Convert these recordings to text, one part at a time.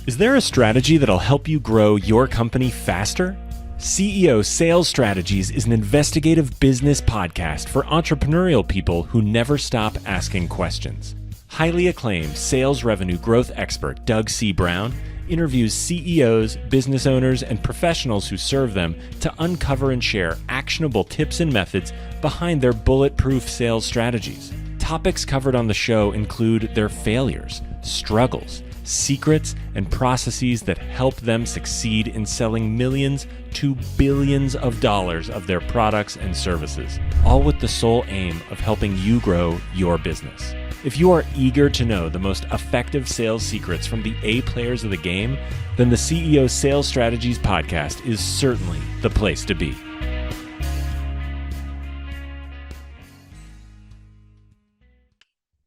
Is there a strategy that'll help you grow your company faster? CEO Sales Strategies is an investigative business podcast for entrepreneurial people who never stop asking questions. Highly acclaimed sales revenue growth expert Doug C. Brown interviews CEOs, business owners, and professionals who serve them to uncover and share actionable tips and methods behind their bulletproof sales strategies. Topics covered on the show include their failures, struggles, secrets, and processes that help them succeed in selling millions to billions of dollars of their products and services, all with the sole aim of helping you grow your business. If you are eager to know the most effective sales secrets from the A players of the game, then the CEO Sales Strategies podcast is certainly the place to be.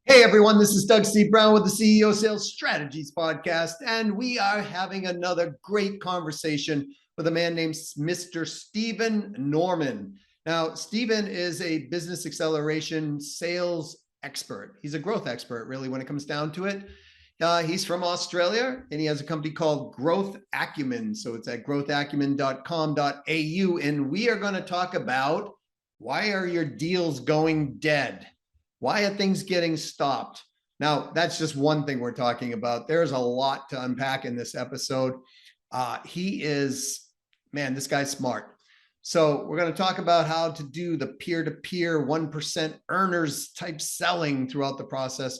Hey everyone, this is Doug C. Brown with the CEO Sales Strategies podcast, and we are having another great conversation with a man named Mr. Stephen Norman. Now, Stephen is a business acceleration sales expert. He's a growth expert, really, when it comes down to it. He's from Australia, and he has a company called Growth Acumen. So it's at growthacumen.com.au, and we are going to talk about why are your deals going dead? Why are things getting stopped? Now, that's just one thing we're talking about. There's a lot to unpack in this episode. This guy's smart. So we're going to talk about how to do the peer-to-peer 1% earners type selling throughout the process,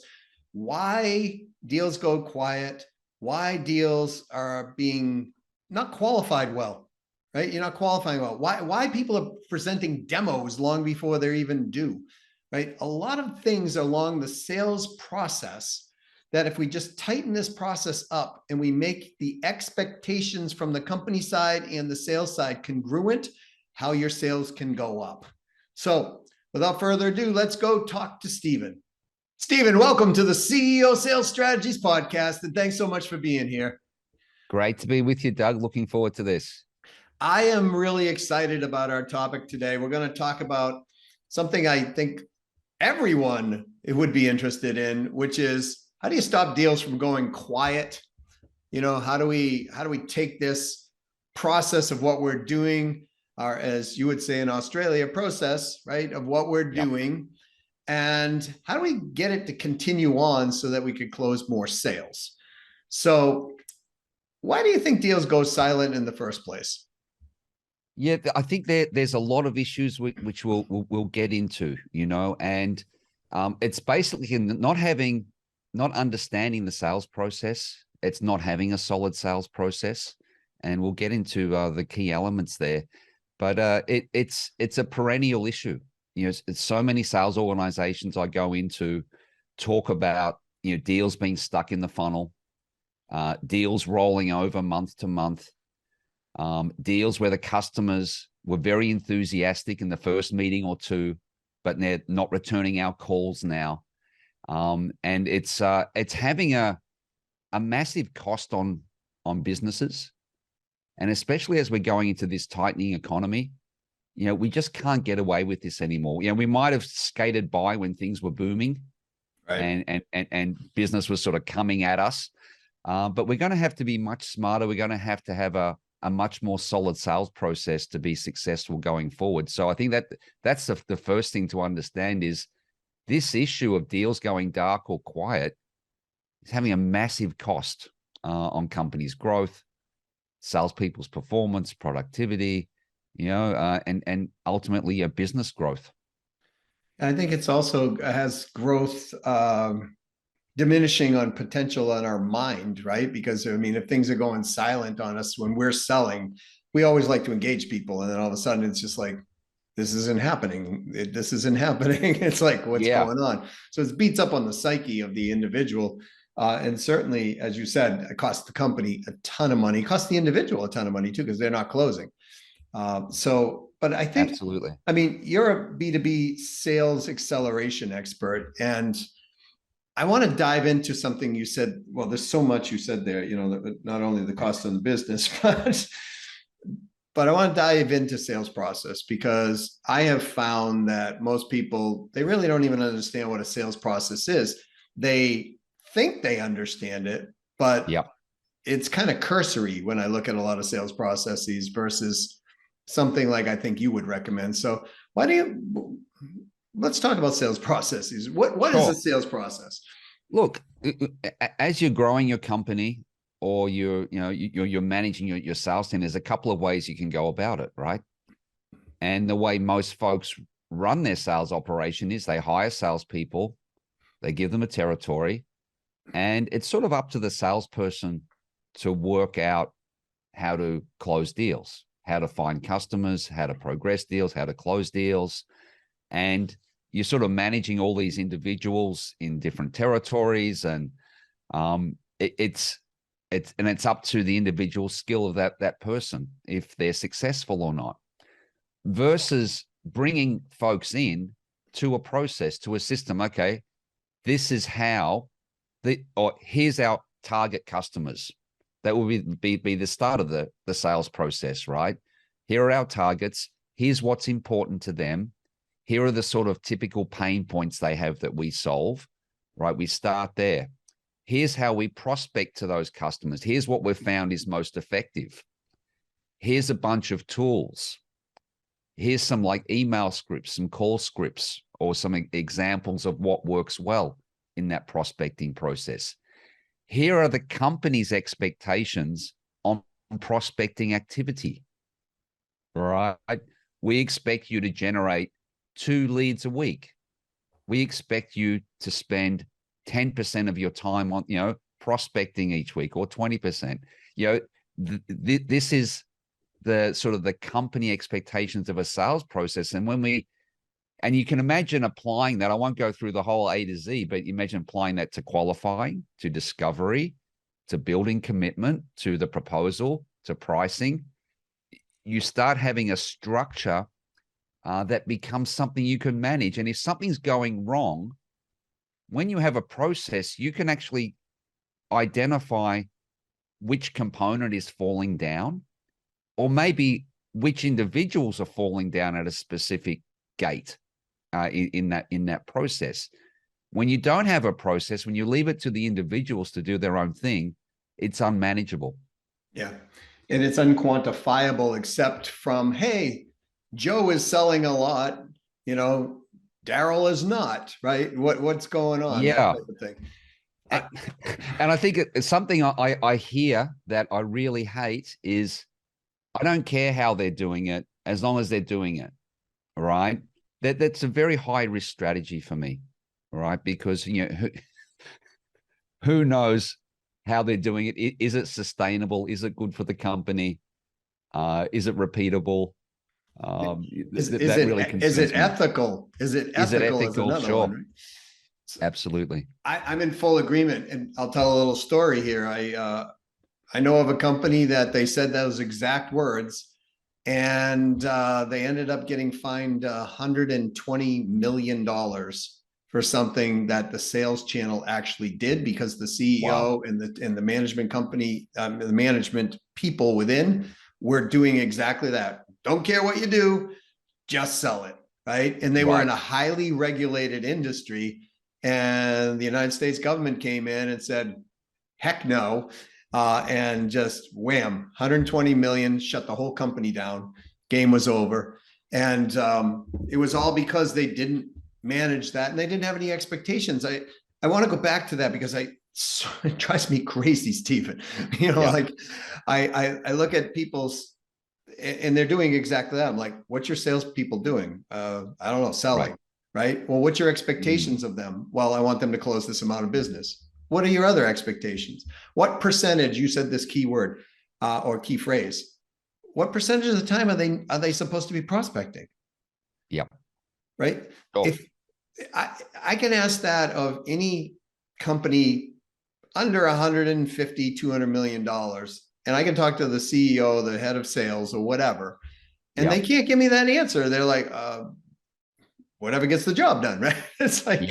why deals go quiet, why deals are being not qualified well, right? You're not qualifying well. Why people are presenting demos long before they're even due. Right? A lot of things along the sales process that if we just tighten this process up and we make the expectations from the company side and the sales side congruent, how your sales can go up. So without further ado, let's go talk to Stephen. Stephen, welcome to the CEO Sales Strategies podcast, and thanks so much for being here. Great to be with you, Doug. Looking forward to this. I am really excited about our topic today. We're going to talk about something I think everyone would be interested in, which is how do you stop deals from going quiet? You know, how do we take this process of what we're doing, or as you would say in Australia, process, right, of what we're doing, and how do we get it to continue on so that we could close more sales? So why do you think deals go silent in the first place? Yeah, I think there's a lot of issues which we'll get into, and it's basically not understanding the sales process. It's not having a solid sales process, and we'll get into the key elements there. But it's a perennial issue. It's so many sales organizations I go into talk about deals being stuck in the funnel, deals rolling over month to month. Deals where the customers were very enthusiastic in the first meeting or two, but they're not returning our calls now. And it's having a massive cost on businesses. And especially as we're going into this tightening economy, we just can't get away with this anymore. We might have skated by when things were booming, right, and business was sort of coming at us. But we're going to have to be much smarter. We're going to have a much more solid sales process to be successful going forward. So I think that's the first thing to understand is this issue of deals going dark or quiet is having a massive cost on companies' growth, salespeople's performance, productivity, and ultimately a business growth. I think it's also has growth diminishing on potential on our mind, right? Because if things are going silent on us when we're selling, we always like to engage people, and then all of a sudden it's just like, this isn't happening. This isn't happening. It's like, what's going on? So it beats up on the psyche of the individual. And certainly, as you said, it costs the company a ton of money, it costs the individual a ton of money too, because they're not closing. But I think, absolutely. You're a B2B sales acceleration expert, and I want to dive into something you said. Well, there's so much you said there, not only the cost of the business, but I want to dive into sales process, because I have found that most people, they really don't even understand what a sales process is. They think they understand it, but it's kind of cursory when I look at a lot of sales processes versus something like I think you would recommend. So why do you, let's talk about sales processes. What is a Sure. sales process? Look, as you're growing your company or you're managing your sales team, there's a couple of ways you can go about it, right? And the way most folks run their sales operation is they hire salespeople, they give them a territory, and it's sort of up to the salesperson to work out how to close deals, how to find customers, how to progress deals, how to close deals. And you're sort of managing all these individuals in different territories. And it's up to the individual skill of that person, if they're successful or not, versus bringing folks in to a process, to a system. Okay, this is how or here's our target customers. That will be the start of the sales process, right? Here are our targets. Here's what's important to them. Here are the sort of typical pain points they have that we solve, right? We start there. Here's how we prospect to those customers. Here's what we've found is most effective. Here's a bunch of tools. Here's some like email scripts, some call scripts, or some examples of what works well in that prospecting process. Here are the company's expectations on prospecting activity, right? We expect you to generate 2 leads a week. We expect you to spend 10% of your time on, prospecting each week, or 20%. This is the sort of the company expectations of a sales process. And you can imagine applying that. I won't go through the whole A to Z, but imagine applying that to qualifying, to discovery, to building commitment, to the proposal, to pricing. You start having a structure that becomes something you can manage. And if something's going wrong, when you have a process, you can actually identify which component is falling down, or maybe which individuals are falling down at a specific gate in that process. When you don't have a process, when you leave it to the individuals to do their own thing, it's unmanageable. Yeah. And it's unquantifiable, except from, hey, Joe is selling a lot, Daryl is not, right? What's going on? Yeah. That type of thing. And I think it's something I hear that I really hate is, I don't care how they're doing it, as long as they're doing it, right? That's a very high risk strategy for me, right? Because who knows how they're doing it? Is it sustainable? Is it good for the company? Is it repeatable? Is it ethical? Is it ethical? Is another sure. one, right? Absolutely. I'm in full agreement, and I'll tell a little story here. I know of a company that they said those exact words, and they ended up getting fined $120 million for something that the sales channel actually did, because the CEO and the management company, the management people within were doing exactly that. Don't care what you do, just sell it, right? And they were in a highly regulated industry, and the United States government came in and said, heck no. And just wham, 120 million, shut the whole company down. Game was over. And it was all because they didn't manage that, and they didn't have any expectations. I want to go back to that because it drives me crazy, Stephen. Like I look at people's, and they're doing exactly that. I'm like, what's your salespeople doing? I don't know, selling, right? Well, what's your expectations of them? Well, I want them to close this amount of business. What are your other expectations? What percentage, you said this key word or key phrase, what percentage of the time are they supposed to be prospecting? Yep. Right. Oh. If I can ask that of any company under 150, $200 million, and I can talk to the CEO, the head of sales, or whatever, and they can't give me that answer. They're like, whatever gets the job done, right? It's like,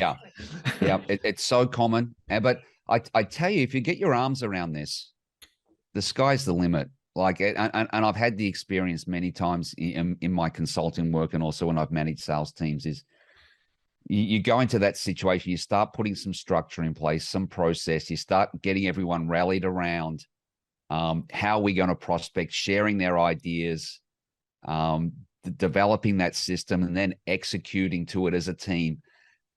it's so common. But I tell you, if you get your arms around this, the sky's the limit. Like, and I've had the experience many times in my consulting work, and also when I've managed sales teams, is you go into that situation, you start putting some structure in place, some process, you start getting everyone rallied around how are we going to prospect, sharing their ideas, developing that system, and then executing to it as a team.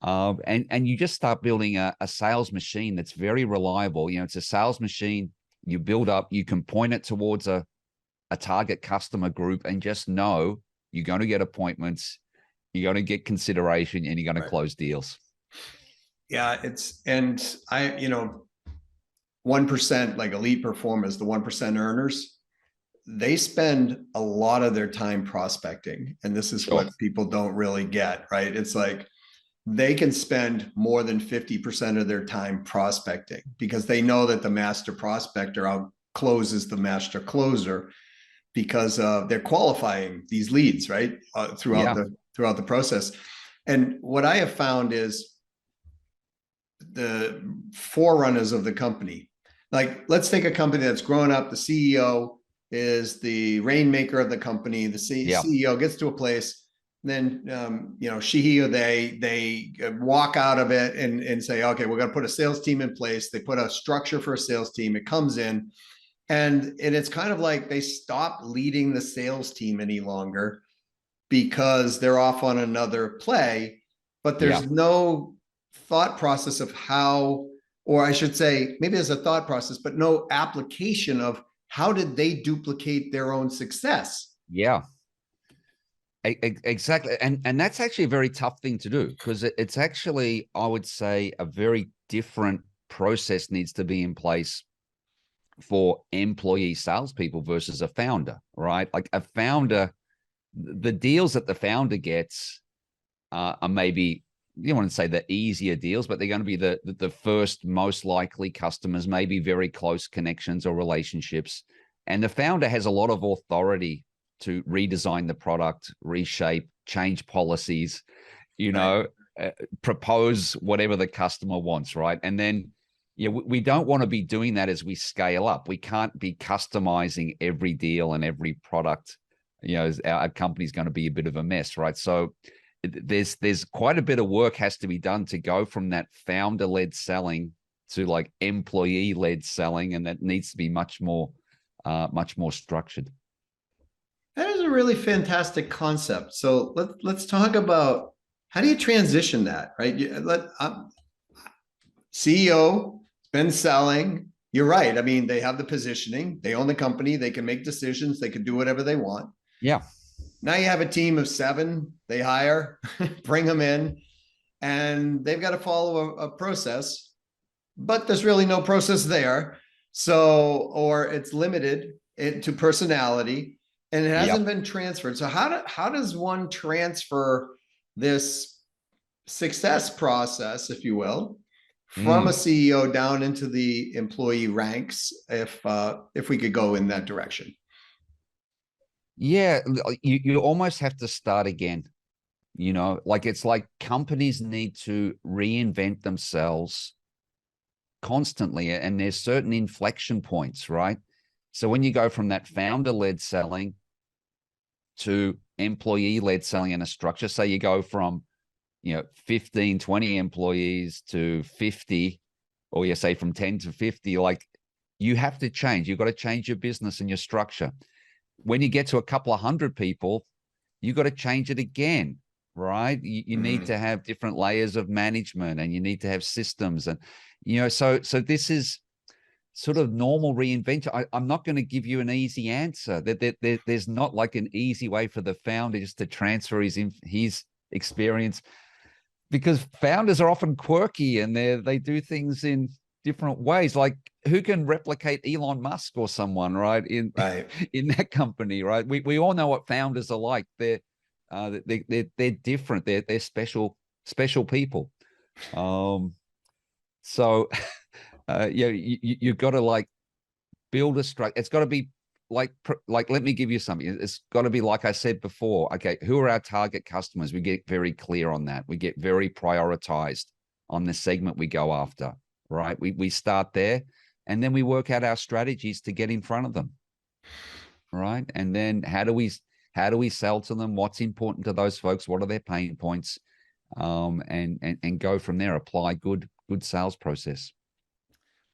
And you just start building a sales machine that's very reliable. It's a sales machine you build up, you can point it towards a target customer group and just know you're going to get appointments, you're going to get consideration, and you're going to close deals. Yeah, and 1%, like elite performers, the 1% earners, they spend a lot of their time prospecting. And this is what people don't really get, right? It's like they can spend more than 50% of their time prospecting because they know that the master prospector out closes the master closer because they're qualifying these leads, right? Throughout the process. And what I have found is the forerunners of the company. Like, let's take a company that's grown up. The CEO is the rainmaker of the company. The CEO gets to a place, then she or they walk out of it and say, okay, we're going to put a sales team in place. They put a structure for a sales team. It comes in, and it's kind of like they stop leading the sales team any longer because they're off on another play, but there's no thought process of how, or I should say, maybe there's a thought process, but no application of how did they duplicate their own success? Yeah, exactly. And that's actually a very tough thing to do because it's actually, I would say, a very different process needs to be in place for employee salespeople versus a founder, right? Like a founder, the deals that the founder gets are maybe, you don't want to say the easier deals, but they're going to be the first most likely customers, maybe very close connections or relationships. And the founder has a lot of authority to redesign the product, reshape, change policies, propose whatever the customer wants, right? And then we don't want to be doing that as we scale up. We can't be customizing every deal and every product. Our company's going to be a bit of a mess, right? So there's quite a bit of work has to be done to go from that founder-led selling to like employee-led selling, and that needs to be much more structured. That is a really fantastic concept. So let's talk about how do you transition that, right? CEO been selling. You're right. I mean, they have the positioning. They own the company. They can make decisions. They can do whatever they want. Yeah. Now you have a team of 7. They hire, bring them in, and they've got to follow a process, but there's really no process there. So, or it's limited to personality, and it hasn't been transferred. So how does one transfer this success process, if you will, from a CEO down into the employee ranks, if we could go in that direction? Yeah, you almost have to start again. Like it's like companies need to reinvent themselves constantly, and there's certain inflection points, right? So when you go from that founder-led selling to employee-led selling in a structure, say you go from 15, 20 employees to 50, or you say from 10 to 50, like you have to change. You've got to change your business and your structure. When you get to a couple of hundred people, you've got to change it again, right? You need to have different layers of management, and you need to have systems. And, so this is sort of normal reinvention. I'm not going to give you an easy answer. There's not like an easy way for the founder just to transfer his experience, because founders are often quirky and they do things in different ways. Like, who can replicate Elon Musk or someone, right? In that company, right? We all know what founders are like. They're different. They're special people. So you've got to like build a structure. It's got to be like let me give you something. It's got to be like I said before. Okay, who are our target customers? We get very clear on that. We get very prioritized on the segment we go after, right? We start there, and then we work out our strategies to get in front of them, right? And then how do we sell to them? What's important to those folks? What are their pain points? And go from there. Apply good sales process.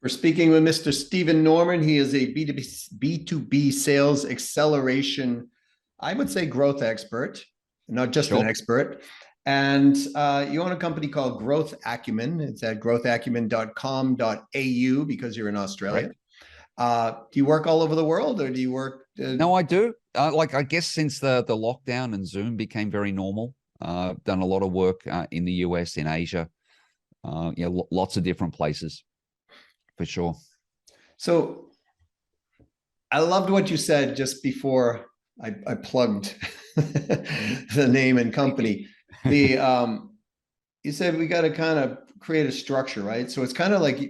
We're speaking with Mr. Stephen Norman. He is a B2B sales acceleration, I would say growth expert, not just an expert. And you own a company called Growth Acumen. It's at growthacumen.com.au because you're in Australia. Do you work all over the world, or do you work? No, I do. Like, I guess since the lockdown and Zoom became very normal, I've done a lot of work in the US, in Asia, lots of different places. For sure. So I loved what you said just before I plugged the name and company. You said we got to kind of create a structure, right? So it's kind of like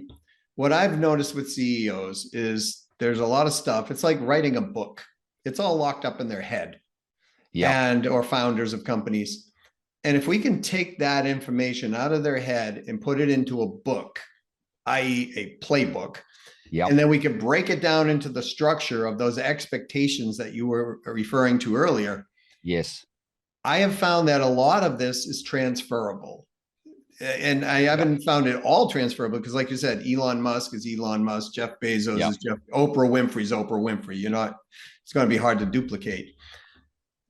what I've noticed with CEOs is there's a lot of stuff. It's like writing a book. It's all locked up in their head, or founders of companies. And if we can take that information out of their head and put it into a book, i.e. a playbook. And then we can break it down into the structure of those expectations that you were referring to earlier. Yes. I have found that a lot of this is transferable. And I haven't found it all transferable because, like you said, Elon Musk is Elon Musk, Jeff Bezos is Jeff, Oprah Winfrey's Oprah Winfrey. It's going to be hard to duplicate.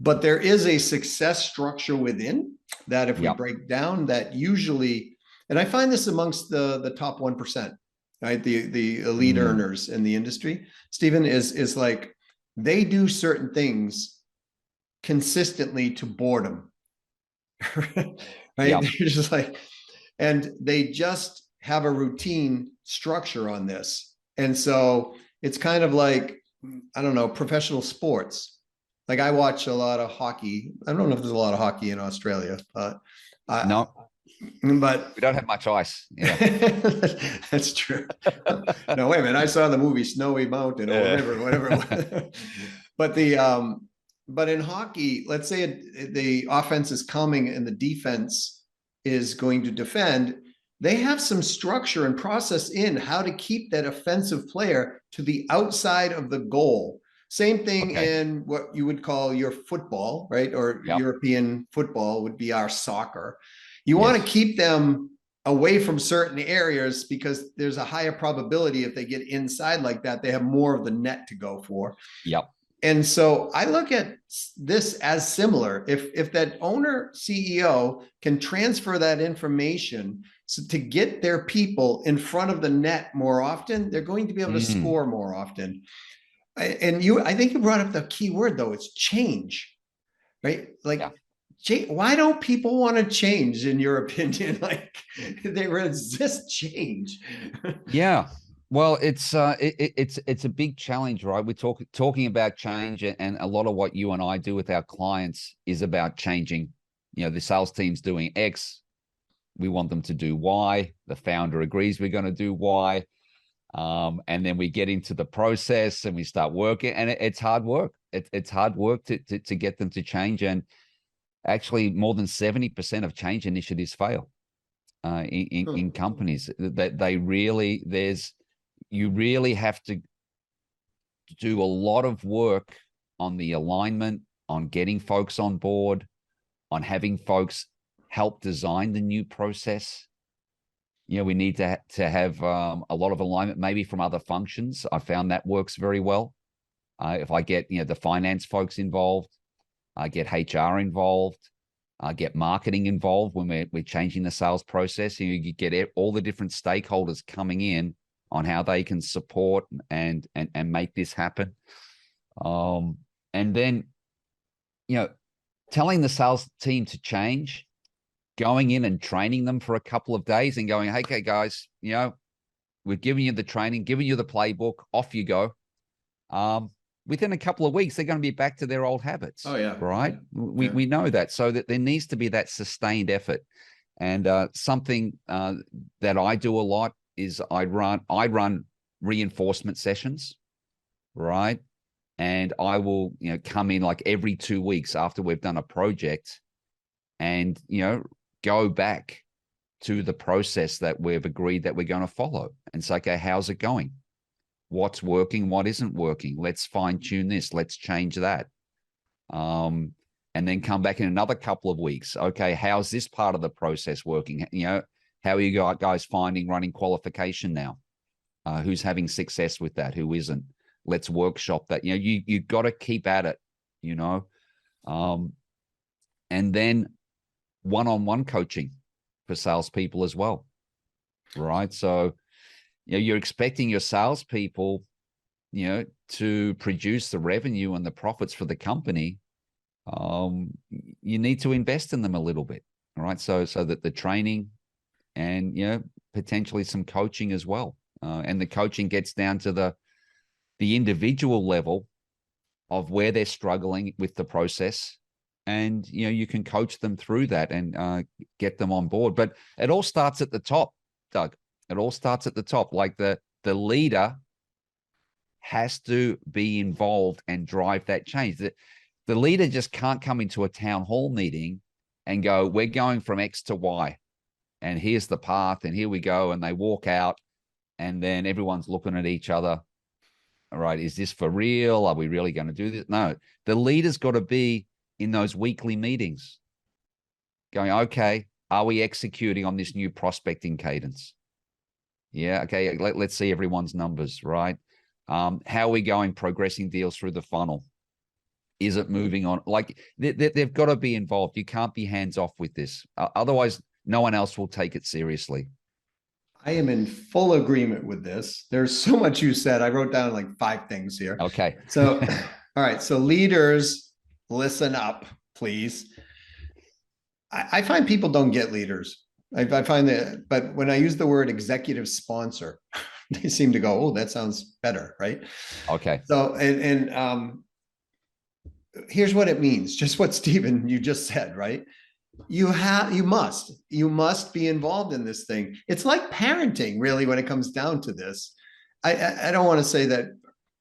But there is a success structure within that if we break down that usually, and I find this amongst the top 1%, right? The elite earners in the industry, Stephen, is like they do certain things consistently to boredom, right? They're just like, and they just have a routine structure on this. And so it's kind of like, I don't know, professional sports. Like I watch a lot of hockey. I don't know if there's a lot of hockey in Australia, but no. But we don't have much ice. Yeah, that's true. No, wait a minute. I saw the movie Snowy Mountain or whatever it was. But in hockey, let's say the offense is coming and the defense is going to defend. They have some structure and process in how to keep that offensive player to the outside of the goal. Same thing in what you would call your football, right? Or European football would be our soccer. You want to keep them away from certain areas because there's a higher probability if they get inside like that, they have more of the net to go for. And so I look at this as similar. If that owner CEO can transfer that information to get their people in front of the net more often, they're going to be able to score more often. And I think you brought up the key word though, it's change, right? Like, why don't people want to change, in your opinion? Like they resist change. Well, it's a big challenge, right? We're talking about change, and a lot of what you and I do with our clients is about changing. The sales team's doing X, we want them to do Y. The founder agrees we're going to do Y, and then we get into the process and we start working, and it's hard work. It's hard work to get them to change, and actually more than 70% of change initiatives fail in companies. That you really have to do a lot of work on the alignment, on getting folks on board, on having folks help design the new process. We need to have a lot of alignment, maybe from other functions. I found that works very well. If I get the finance folks involved, I get HR involved, I get marketing involved when we're changing the sales process. You get all the different stakeholders coming in on how they can support and make this happen. And then, telling the sales team to change, going in and training them for a couple of days and going, hey, okay, guys, we've given you the training, given you the playbook, off you go. Within a couple of weeks, they're going to be back to their old habits. Right? We know that. So that there needs to be that sustained effort. And something that I do a lot is I run reinforcement sessions, right? And I will, come in like every 2 weeks after we've done a project and, go back to the process that we've agreed that we're going to follow and say, okay, how's it going? What's working? What isn't working? Let's fine tune this. Let's change that. And then come back in another couple of weeks. Okay, how's this part of the process working? How are you guys finding running qualification now? who's having success with that, who isn't. Let's workshop that. You got to keep at it, and then one-on-one coaching for salespeople as well, right? So, you're expecting your salespeople, to produce the revenue and the profits for the company. You need to invest in them a little bit, all right? So that the training and, potentially some coaching as well. And the coaching gets down to the individual level of where they're struggling with the process. And, you can coach them through that and get them on board. But it all starts at the top, Doug. It all starts at the top. Like the leader has to be involved and drive that change. The leader just can't come into a town hall meeting and go, we're going from X to Y, and here's the path, and here we go. And they walk out, and then everyone's looking at each other. All right, is this for real? Are we really going to do this? No, the leader's got to be in those weekly meetings going, okay, are we executing on this new prospecting cadence? Yeah, okay, let's see everyone's numbers, right? How are we going progressing deals through the funnel? Is it moving on? Like they've got to be involved. You can't be hands off with this. Otherwise, no one else will take it seriously. I am in full agreement with this. There's so much you said. I wrote down like 5 things here. Okay. So, all right. So leaders, listen up, please. I find people don't get leaders. I find that, but when I use the word executive sponsor, they seem to go, oh, that sounds better, right? Okay. So, here's what it means. Just what Stephen, you just said, right? You must be involved in this thing. It's like parenting, really, when it comes down to this. I don't want to say that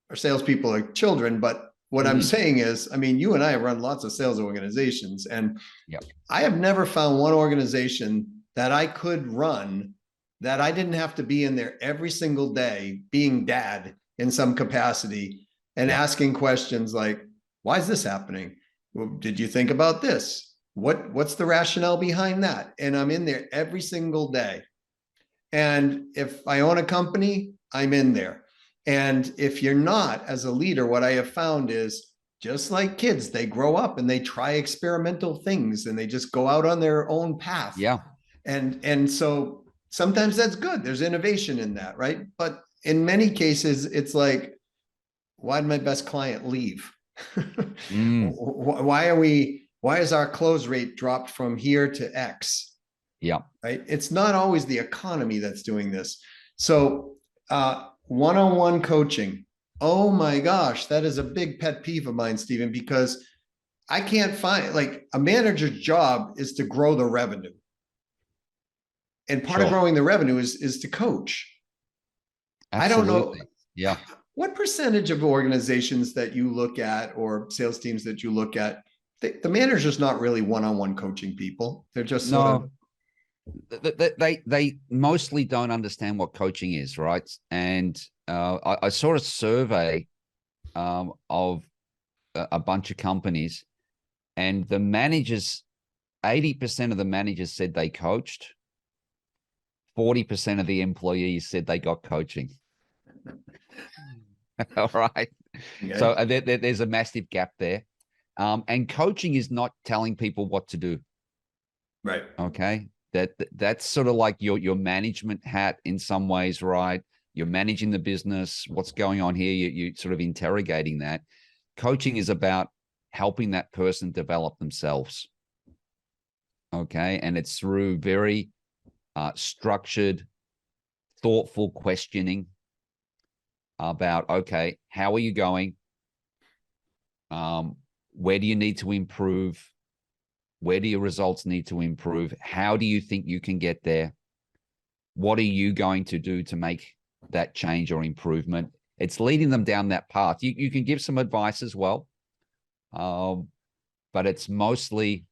our salespeople are children, but what I'm saying is, I mean, you and I have run lots of sales organizations, and I have never found one organization that I could run that I didn't have to be in there every single day, being dad in some capacity and asking questions like, why is this happening? Well, did you think about this? What's the rationale behind that? And I'm in there every single day. And if I own a company, I'm in there. And if you're not, as a leader, what I have found is, just like kids, they grow up and they try experimental things and they just go out on their own path. Yeah. And so sometimes that's good. There's innovation in that, right? But in many cases, it's like, why did my best client leave? Why is our close rate dropped from here to X? Yeah. Right. It's not always the economy that's doing this. So one-on-one coaching. Oh my gosh, that is a big pet peeve of mine, Stephen, because I can't find, like, a manager's job is to grow the revenue. And part of growing the revenue is to coach. Absolutely. I don't know. Yeah. What percentage of organizations that you look at, or sales teams that you look at, the manager's not really one-on-one coaching people. They're just sort of, they mostly don't understand what coaching is, right? And I saw a survey of a bunch of companies, and the managers, 80% of the managers said they coached. 40% of the employees said they got coaching. All right. Okay. So there's a massive gap there. And coaching is not telling people what to do. Right. Okay. That's sort of like your management hat in some ways, right? You're managing the business. What's going on here? You're sort of interrogating that. Coaching is about helping that person develop themselves. Okay. And it's through very structured, thoughtful questioning about, okay, how are you going? Where do you need to improve? Where do your results need to improve? How do you think you can get there? What are you going to do to make that change or improvement? It's leading them down that path. You can give some advice as well, but it's mostly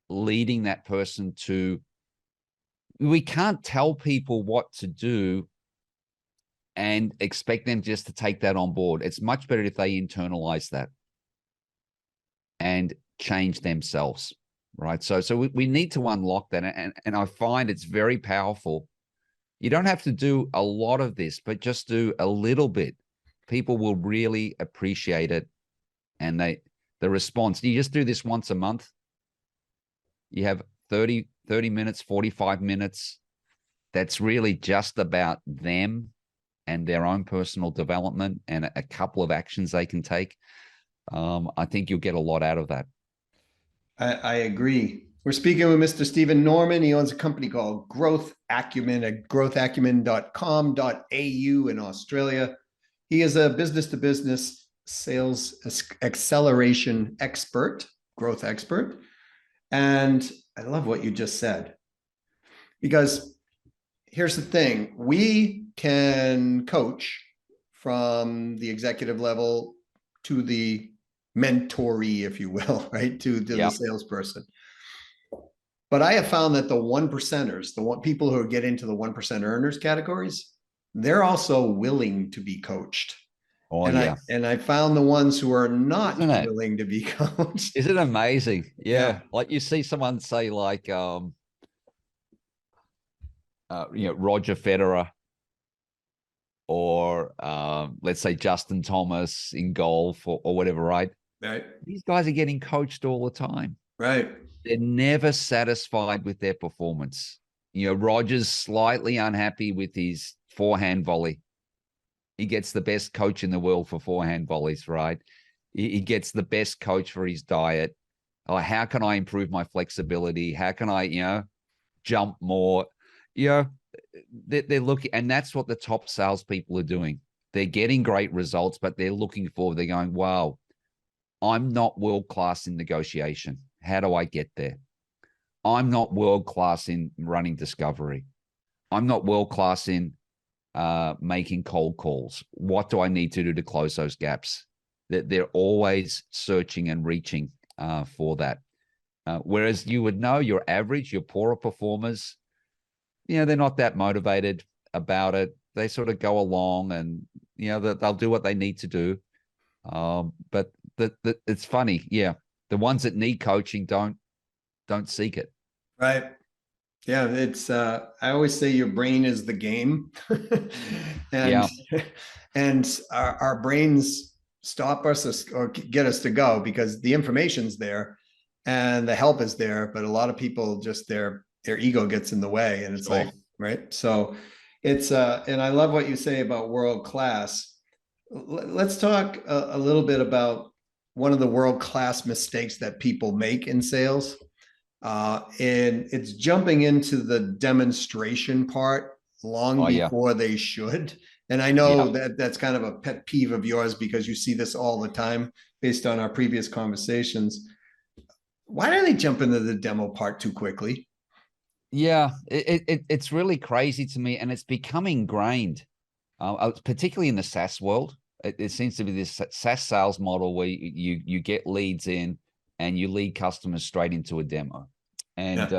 leading that person to, we can't tell people what to do and expect them just to take that on board. It's much better if they internalize that and change themselves, right? So we need to unlock that. And I find it's very powerful. You don't have to do a lot of this, but just do a little bit. People will really appreciate it. And the response, you just do this once a month. You have 30 minutes, 45 minutes. That's really just about them and their own personal development and a couple of actions they can take. I think you'll get a lot out of that. I agree. We're speaking with Mr. Stephen Norman. He owns a company called Growth Acumen at growthacumen.com.au in Australia. He is a business-to-business sales acceleration expert, growth expert. And I love what you just said, because here's the thing. We can coach from the executive level to the mentoree, if you will, right? To the salesperson. But I have found that the 1%ers, people who get into the 1% earners categories, they're also willing to be coached. Oh, and I found the ones who are not willing to be coached. Isn't it amazing? Yeah. Like you see someone say like, Roger Federer, or let's say Justin Thomas in golf or whatever, right? Right. These guys are getting coached all the time. Right. They're never satisfied with their performance. Roger's slightly unhappy with his forehand volley. He gets the best coach in the world for forehand volleys, right? He gets the best coach for his diet. Oh, how can I improve my flexibility? How can I, jump more? They're looking, and that's what the top salespeople are doing. They're getting great results, but they're looking forward. They're going, wow, I'm not world-class in negotiation. How do I get there? I'm not world-class in running discovery. I'm not world-class in making cold calls. What do I need to do to close those gaps? That they're always searching and reaching for that. Whereas you would know your average, your poorer performers, they're not that motivated about it. They sort of go along and, they'll do what they need to do. But it's funny. Yeah. The ones that need coaching don't seek it. Right. Yeah. It's, I always say your brain is the game. And our brains stop us or get us to go because the information's there and the help is there. But a lot of people just their ego gets in the way, and it's like, right. So it's, and I love what you say about world-class. Let's talk a little bit about one of the world-class mistakes that people make in sales. And it's jumping into the demonstration part long before they should. And I know that that's kind of a pet peeve of yours because you see this all the time based on our previous conversations. Why do they jump into the demo part too quickly? Yeah, it's really crazy to me, and it's become ingrained, particularly in the SaaS world. It seems to be this SaaS sales model where you get leads in and you lead customers straight into a demo. And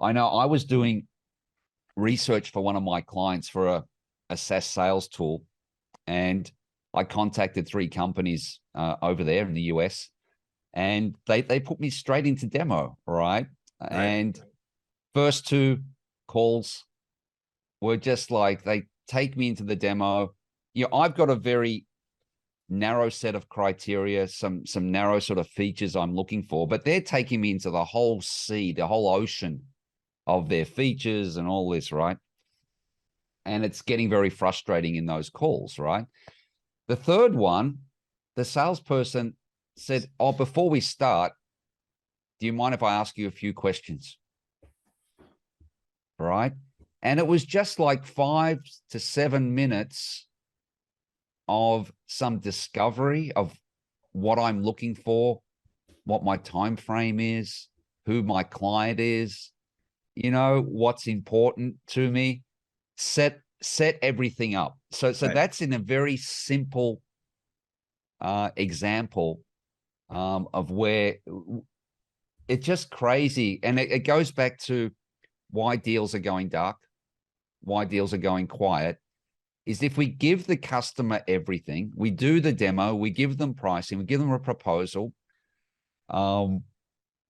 I know I was doing research for one of my clients for a SaaS sales tool, and I contacted 3 companies over there in the US, and they put me straight into demo, right? And first 2 calls were just like, they take me into the demo. I've got a very narrow set of criteria, some narrow sort of features I'm looking for, but they're taking me into the whole sea, the whole ocean of their features and all this, right? And it's getting very frustrating in those calls, right? The third one, the salesperson said, oh, before we start, do you mind if I ask you a few questions? Right? And it was just like 5 to 7 minutes of some discovery of what I'm looking for, what my time frame is, who my client is, what's important to me, set everything up. So that's in a very simple example of where it's just crazy. And it goes back to why deals are going dark, why deals are going quiet, is if we give the customer everything, we do the demo, we give them pricing, we give them a proposal,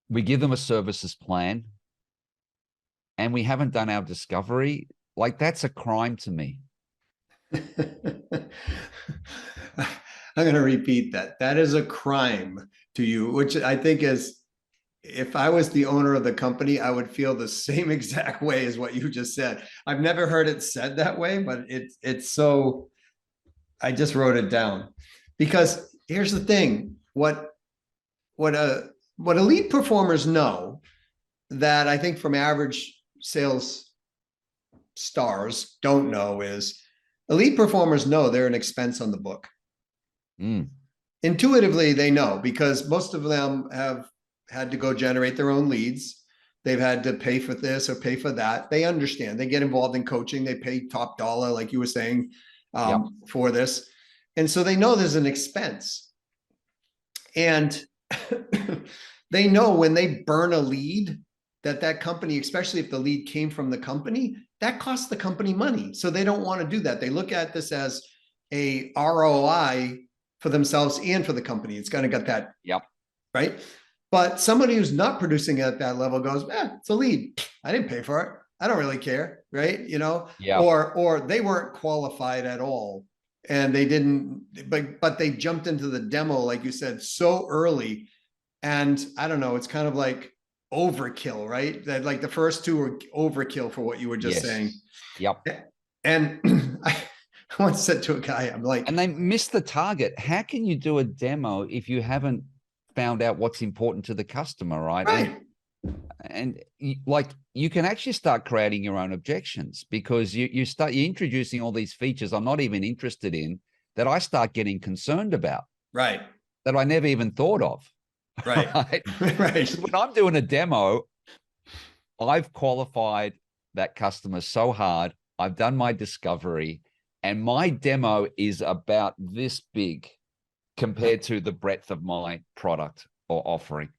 we give them a services plan, and we haven't done our discovery, Like, that's a crime to me. I'm going to repeat that. That is a crime to you, which I think is, if I was the owner of the company, I would feel the same exact way as what you just said. I've never heard it said that way, but it's so, I just wrote it down. Because here's the thing, what elite performers know, that I think from average sales stars don't know, is elite performers know they're an expense on the book. Intuitively, they know, because most of them have had to go generate their own leads. They've had to pay for this or pay for that. They understand. They get involved in coaching. They pay top dollar, like you were saying, for this. And so they know there's an expense. And they know when they burn a lead, that company, especially if the lead came from the company, that costs the company money. So they don't want to do that. They look at this as a ROI for themselves and for the company. It's going to get that. Right. But somebody who's not producing at that level goes, it's a lead. I didn't pay for it. I don't really care. Right. Or they weren't qualified at all. And they didn't, but they jumped into the demo, like you said, so early. And I don't know, it's kind of like overkill, right? That, like, the first two were overkill for what you were just saying. And I once said to a guy, I'm like, and they missed the target. How can you do a demo if you haven't found out what's important to the customer, right? And like, you can actually start creating your own objections, because you're introducing all these features I'm not even interested in, that I start getting concerned about, right, that I never even thought of. Right. Right. When I'm doing a demo, I've qualified that customer so hard. I've done my discovery, and my demo is about this big compared to the breadth of my product or offering.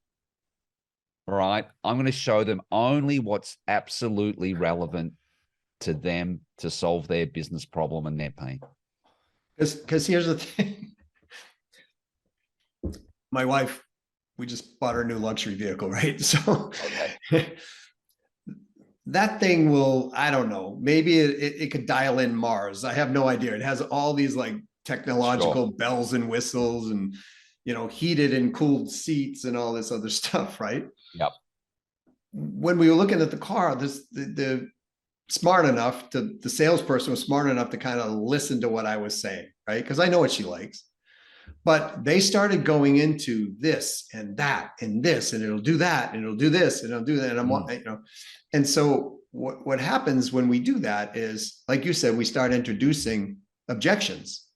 All right. I'm going to show them only what's absolutely relevant to them to solve their business problem and their pain. Because here's the thing. My wife, we just bought her new luxury vehicle, right? So that thing will, I don't know, maybe it could dial in Mars. I have no idea. It has all these like technological bells and whistles and, heated and cooled seats and all this other stuff, right? When we were looking at the car, the smart enough to, the salesperson was smart enough to kind of listen to what I was saying, right? Because I know what she likes. But they started going into this and that and this, and it'll do that, and it'll do this, and it'll do that. And and so what happens when we do that is, like you said, we start introducing objections.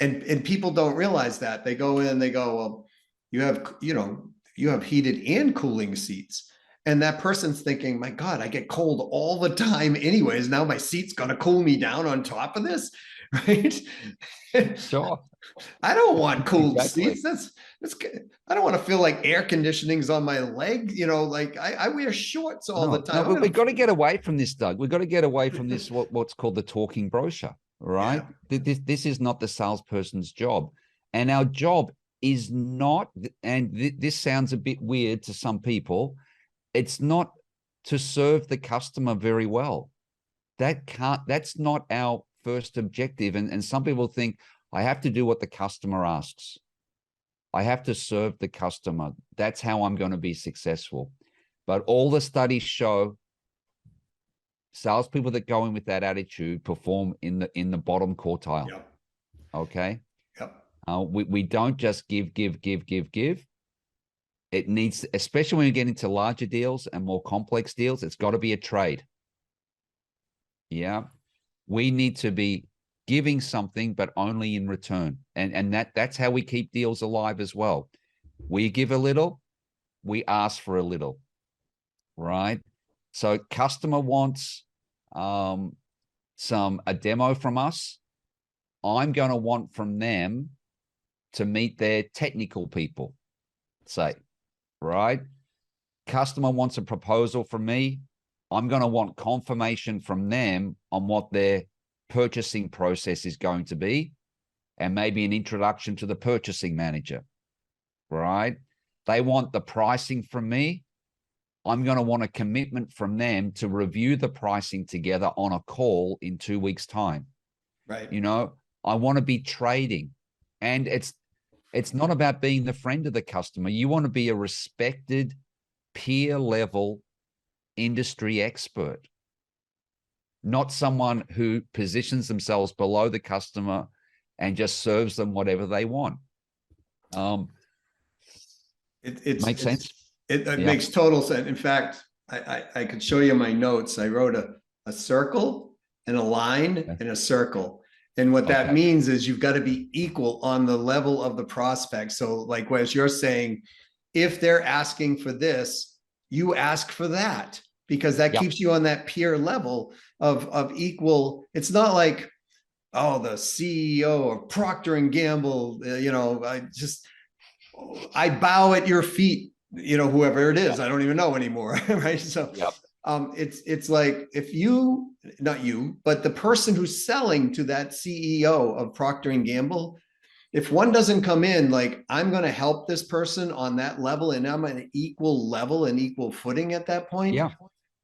And people don't realize that. They go in, they go, well, you have heated and cooling seats. And that person's thinking, my God, I get cold all the time anyways. Now my seat's going to cool me down on top of this, right? I don't want cooled seats. That's I don't want to feel like air conditioning's on my leg. Like I wear shorts all the time. No, but we've got to get away from this, Doug. We've got to get away from this, what's called the talking brochure, right? This is not the salesperson's job. And our job is not, and this sounds a bit weird to some people, it's not to serve the customer very well. That's not our first objective. And some people think, I have to do what the customer asks. I have to serve the customer. That's how I'm going to be successful. But all the studies show salespeople that go in with that attitude perform in the bottom quartile. Okay. We don't just give. It needs, especially when you get into larger deals and more complex deals, it's got to be a trade. We need to be giving something, but only in return. And that's how we keep deals alive as well. We give a little, we ask for a little, right? So customer wants a demo from us. I'm going to want from them to meet their technical people, say, right? Customer wants a proposal from me. I'm going to want confirmation from them on what their purchasing process is going to be, and maybe an introduction to the purchasing manager, right? They want the pricing from me. I'm going to want a commitment from them to review the pricing together on a call in 2 weeks' time. Right. You know, I want to be trading. And it's not about being the friend of the customer. You want to be a respected peer level industry expert, not someone who positions themselves below the customer and just serves them whatever they want. Makes sense. It makes total sense. In fact, I could show you my notes. I wrote a circle and a line and a circle. And what that means is you've got to be equal on the level of the prospect. So like as you're saying, if they're asking for this, you ask for that, because that keeps you on that peer level of equal. It's not like, oh, the CEO of Procter and Gamble, I bow at your feet, whoever it is, I don't even know anymore. Right. So it's like, if you, not you, but the person who's selling to that CEO of Procter and Gamble, if one doesn't come in, like, I'm going to help this person on that level, and I'm at an equal level and equal footing at that point,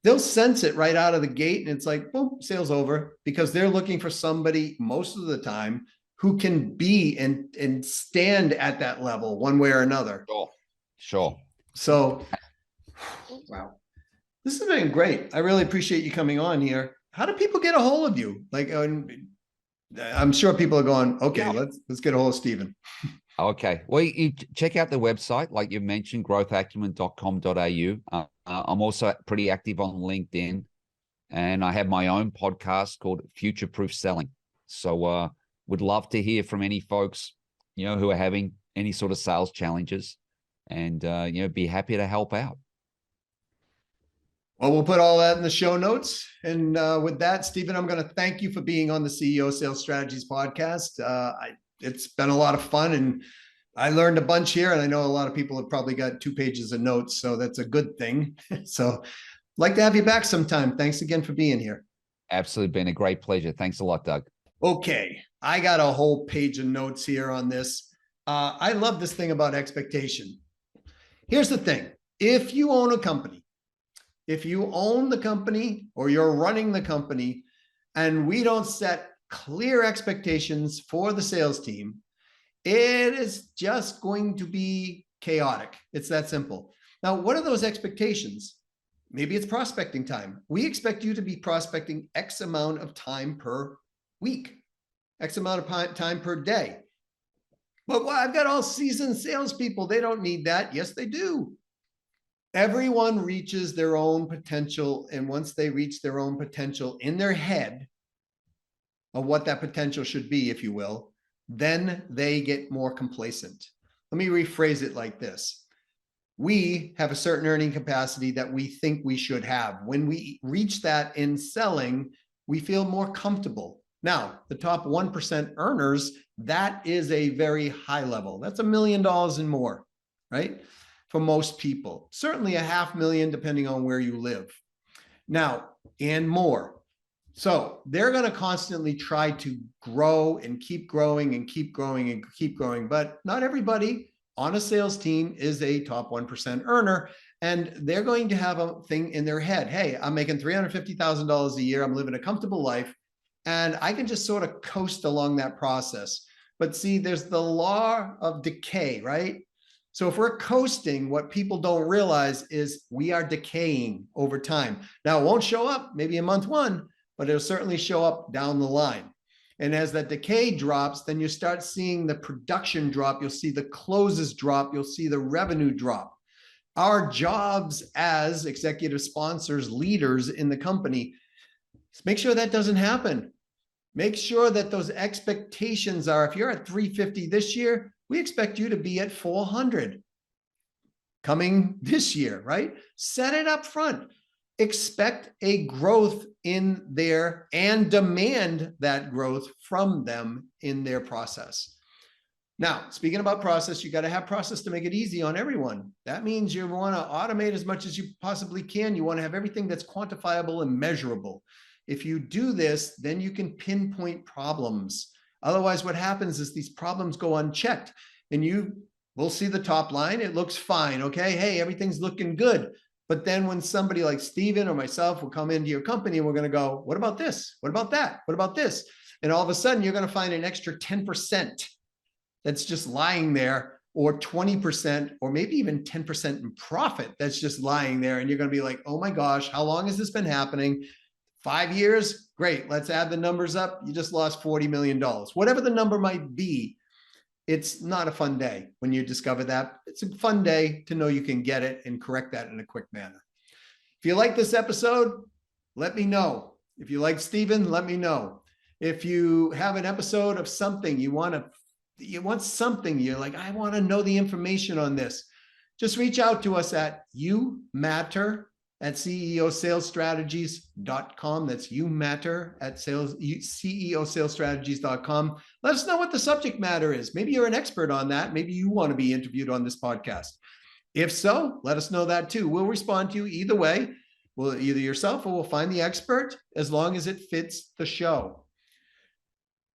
they'll sense it right out of the gate. And it's like, boom, sales over, because they're looking for somebody most of the time who can be and stand at that level one way or another. Sure. So, wow, this has been great. I really appreciate you coming on here. How do people get a hold of you? Like, I'm sure people are going, okay, let's get a hold of Stephen. Okay. Well, you check out the website, like you mentioned, growthacumen.com.au. I'm also pretty active on LinkedIn, and I have my own podcast called Future Proof Selling. So would love to hear from any folks, who are having any sort of sales challenges, and, be happy to help out. Well, we'll put all that in the show notes. And with that, Stephen, I'm going to thank you for being on the CEO Sales Strategies podcast. It's been a lot of fun, and I learned a bunch here, and I know a lot of people have probably got 2 pages of notes, so that's a good thing. So I'd like to have you back sometime. Thanks again for being here. Absolutely been a great pleasure. Thanks a lot, Doug. Okay. I got a whole page of notes here on this. I love this thing about expectation. Here's the thing. If you own a company, if you own the company or you're running the company, and we don't set clear expectations for the sales team, it is just going to be chaotic. It's that simple. Now, what are those expectations? Maybe it's prospecting time. We expect you to be prospecting X amount of time per week, X amount of time per day. But I've got all seasoned salespeople. They don't need that. Yes, they do. Everyone reaches their own potential. And once they reach their own potential in their head of what that potential should be, if you will, then they get more complacent. Let me rephrase it like this. We have a certain earning capacity that we think we should have. When we reach that in selling, we feel more comfortable. Now, the top 1% earners, that is a very high level. That's $1 million and more, right? For most people, certainly $500,000, depending on where you live now, and more. So they're going to constantly try to grow and keep growing and keep growing and keep growing. But not everybody on a sales team is a top 1% earner. And they're going to have a thing in their head. Hey, I'm making $350,000 a year. I'm living a comfortable life, and I can just sort of coast along that process. But see, there's the law of decay, right? So if we're coasting, what people don't realize is we are decaying over time. Now, it won't show up maybe in month 1, but it'll certainly show up down the line. And as that decay drops, then you start seeing the production drop. You'll see the closes drop. You'll see the revenue drop. Our jobs as executive sponsors, leaders in the company, make sure that doesn't happen. Make sure that those expectations are, if you're at 350 this year, we expect you to be at 400 coming this year, right? Set it up front. Expect a growth in there and demand that growth from them in their process. Now, speaking about process, you got to have process to make it easy on everyone. That means you want to automate as much as you possibly can. You want to have everything that's quantifiable and measurable. If you do this, then you can pinpoint problems. Otherwise, what happens is these problems go unchecked, and you will see the top line. It looks fine. Okay. Hey, everything's looking good. But then when somebody like Steven or myself will come into your company and we're going to go, what about this? What about that? What about this? And all of a sudden you're going to find an extra 10% that's just lying there, or 20%, or maybe even 10% in profit that's just lying there. And you're going to be like, oh my gosh, how long has this been happening? 5 years? Great. Let's add the numbers up. You just lost $40 million. Whatever the number might be, it's not a fun day when you discover that. It's a fun day to know you can get it and correct that in a quick manner. If you like this episode, let me know. If you like Steven, let me know. If you have an episode of something you want something, you're like, I want to know the information on this, just reach out to us at youmatter@ceosalesstrategies.com. That's youmatter@ceosalesstrategies.com. Let us know what the subject matter is. Maybe you're an expert on that. Maybe you want to be interviewed on this podcast. If so, let us know that too. We'll respond to you either way. Well, either yourself or we'll find the expert, as long as it fits the show.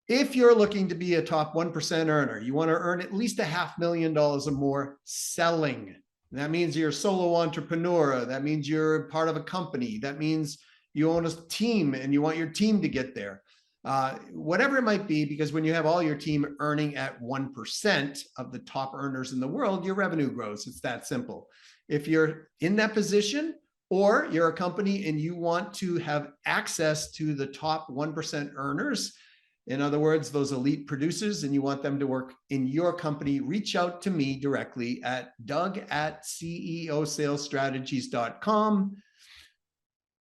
If you're looking to be a top 1% earner, you want to earn at least $500,000 or more selling. That means you're a solo entrepreneur. That means you're part of a company. That means you own a team and you want your team to get there. Whatever it might be, because when you have all your team earning at 1% of the top earners in the world, your revenue grows. It's that simple. If you're in that position, or you're a company and you want to have access to the top 1% earners, in other words, those elite producers, and you want them to work in your company, reach out to me directly at doug@ceosalesstrategies.com.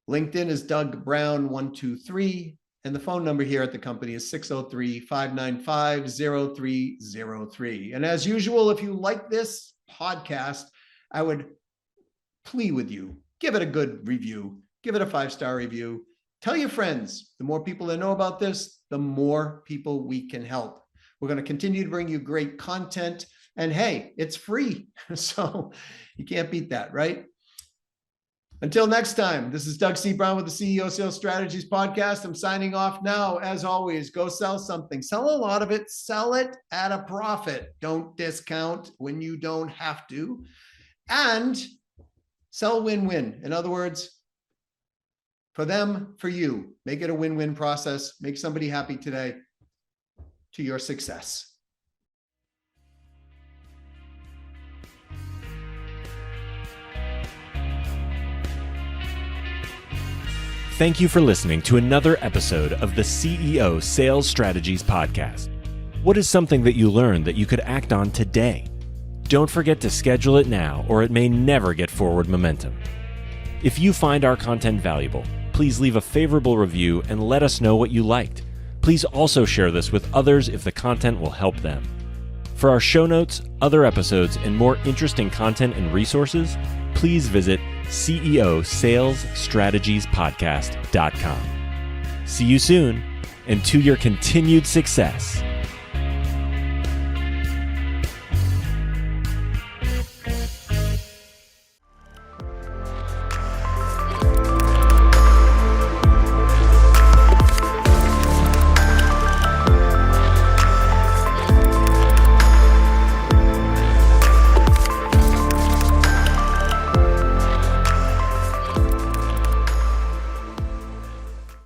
LinkedIn is Doug Brown 123. And the phone number here at the company is 603-595-0303. And as usual, if you like this podcast, I would plead with you, give it a good review, give it a 5-star review. Tell your friends. The more people that know about this, the more people we can help. We're going to continue to bring you great content. And hey, it's free. So you can't beat that, right? Until next time, this is Doug C. Brown with the CEO Sales Strategies Podcast. I'm signing off now. As always, go sell something. Sell a lot of it. Sell it at a profit. Don't discount when you don't have to. And sell win-win. In other words, for them, for you, make it a win-win process. Make somebody happy today to your success. Thank you for listening to another episode of the CEO Sales Strategies Podcast. What is something that you learned that you could act on today? Don't forget to schedule it now, or it may never get forward momentum. If you find our content valuable, please leave a favorable review and let us know what you liked. Please also share this with others if the content will help them. For our show notes, other episodes, and more interesting content and resources, please visit ceosalesstrategiespodcast.com. See you soon, and to your continued success.